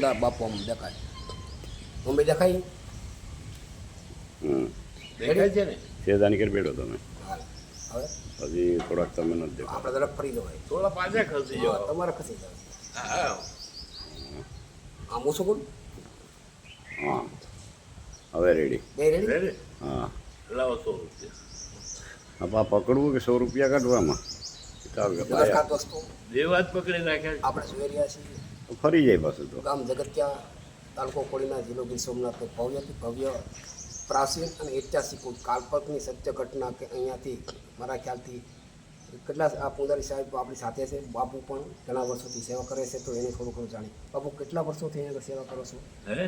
જોરદાર બાપુ આમ દેખાય મમ્મી દેખાય દેખાય છે ને શેજાની કરી બેઠો તમે હાલ હવે હજી થોડાક તમે નથી દેખો આપણે તરફ ફરી જવાય થોડા પાછા ખસી જાઓ તમારે ખસી જાય હા આમ હું શું કરું હા હવે રેડી બે રેડી રેડી હા લાવો 100 રૂપિયા આ પકડવું કે 100 રૂપિયા કાઢવામાં ચાલ કે નમસ્કાર દોસ્તો દેવાજ પકડી રાખ્યા આપણે જોઈ રહ્યા છીએ ફરી જાય પાછું તો ગામ જગત્યા તાલુકો કોડીના જિલ્લો ગીર સોમનાથનો ભવ્યથી ભવ્ય પ્રાચીન અને ઐતિહાસિક કાલ્પનિકની સત્ય ઘટના કે અહીંયાથી મારા ખ્યાલથી કેટલા આ પૂંજારી સાહેબ આપણી સાથે છે બાપુ પણ ઘણા વર્ષોથી સેવા કરે છે તો એને થોડું ઘણું જાણી બાપુ કેટલા વર્ષોથી અહીંયા સેવા કરો છો હે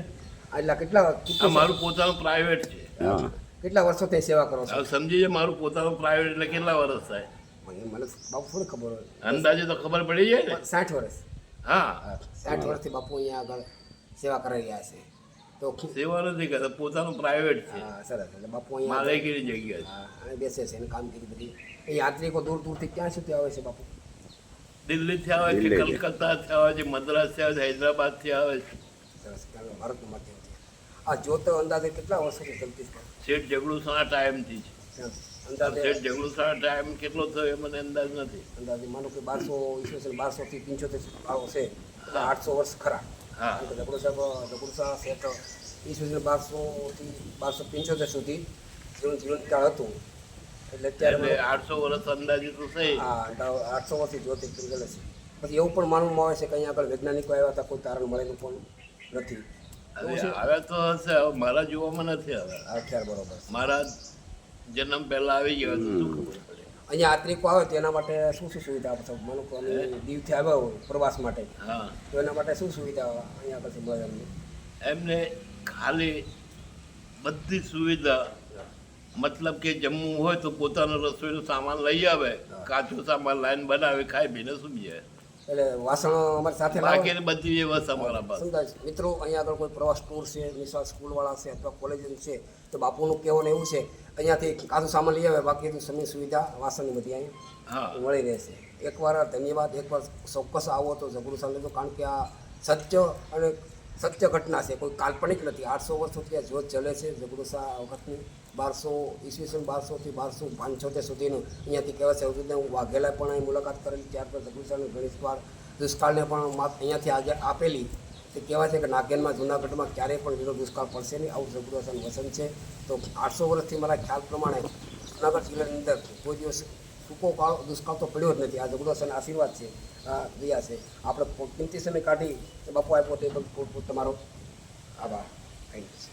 એટલે કેટલા આ મારું પોતાનું પ્રાઇવેટ છે હા કેટલા વર્ષોથી સેવા કરો છો હવે સમજી જાય મારું પોતાનું પ્રાઇવેટ એટલે કેટલા વર્ષ થાય મને બાપુ થોડી ખબર હોય અંદાજે તો ખબર પડી જાય ને 60 વર્ષ હા 60 વર્ષથી બાપુ અહીંયા આગળ સેવા કરી રહ્યા છે તો સેવા નથી કરતા પોતાનું પ્રાઇવેટ છે હા સરસ એટલે બાપુ અહીંયા માલિકીની જગ્યા છે હા, અને બેસે છે એને કામગીરી બધી એ યાત્રિકો દૂર દૂરથી ક્યાં સુધી આવે છે બાપુ દિલ્હીથી આવે છે દિલ્હીથી. કલકત્તાથી આવે છે મદ્રાસથી આવે છે હૈદરાબાદથી આવે છે સરસ કારણ ભારતનું માધ્યમ છે આ જોતો અંદાજે કેટલા વર્ષોથી ચલતી છે શેઠ જગડુસાના ટાઈમથી છે અંદાજે શેઠ જગડુસાના ટાઈમ કેટલો થયો એ મને અંદાજ નથી અંદાજે માનો કે 1200 1200 થી 75 આવો છે તો 800 વર્ષ ખરા હા જગડુસા શેઠ ઈસવીસન 1200 થી 1275 સુધી જીવનકાળ હતું એટલે એટલે અત્યારે 800 વર્ષ અંદાજે તો થઈ હા 800 વર્ષથી જ્યોતિ ગયેલા છે પછી એવું પણ માનવામાં આવે છે કે અહીંયા આગળ વૈજ્ઞાનિકો આવ્યા હતા કોઈ તારણ મળેલું પણ નથી હવે હવે તો હશે હવે મારા જોવામાં નથી હવે આ ખ્યાલ બરોબર છે. મારા જન્મ પહેલા આવી ગયો તો શું ખબર પડે અહીંયા યાત્રિકો આવે તો એના માટે શું શું સુવિધા આપે છે માનો કે અમે દીવથી આવ્યા હોય પ્રવાસ માટે હા તો એના માટે શું સુવિધા અહીંયા આગળથી મળે અમને એમને ખાલી બધી સુવિધા મતલબ કે જમવું હોય તો પોતાનો રસોઈનો સામાન લઈ આવે કાચો સામાન લાઈન બનાવે ખાઈ પીને સૂઈ જાય એટલે વાસણો અમારી સાથે લાવો. બાકીની બધી વ્યવસ્થા અમારા પાસે સમજાય છે. મિત્રો અહીંયા આગળ કોઈ પ્રવાસ ટૂર છે નિશાળ સ્કૂલવાળા છે અથવા કોલેજ છે તો બાપુનું કહેવાનું એવું છે અહીંયાથી કાચું સામાન લઈ આવે બાકી સમય સુવિધા વાસણની બધી અહીંયા હા મળી રહેશે એકવાર ધન્યવાદ એકવાર ચોક્કસ આવો તો જગડુસા લેજો કારણ કે આ સત્ય અને સત્ય ઘટના છે કોઈ કાલ્પનિક નથી 800 વર્ષોથી આ જ્યોત ચલે છે જગડુસા વખતની 1200 ઈસવીસન 1200 થી 1275 સુધીનું અહીંયાથી કહેવાય છે સુધી હું વાઘેલા પણ અહીં મુલાકાત કરેલી ત્યાર પછી જગડુસાની ગણેશવાર દુષ્કાળને પણ અહીંયાથી આગળ આપેલી તે કહેવાય છે કે નાગેનમાં જૂનાગઢમાં ક્યારેય પણ વિરોધ દુષ્કાળ પડશે નહીં આવું જગડુસાનું વસન છે તો 800 વર્ષથી મારા ખ્યાલ પ્રમાણે જૂનાગઢ જિલ્લાની અંદર કોઈ દિવસ સૂકો કાળ દુષ્કાળ તો પડ્યો જ નથી આ જગડુસાના આશીર્વાદ છે આ દયા છે આપણે કિંમતી સમય કાઢી બાપુ આપ્યો તે બધું તમારો આભાર થેન્ક યુ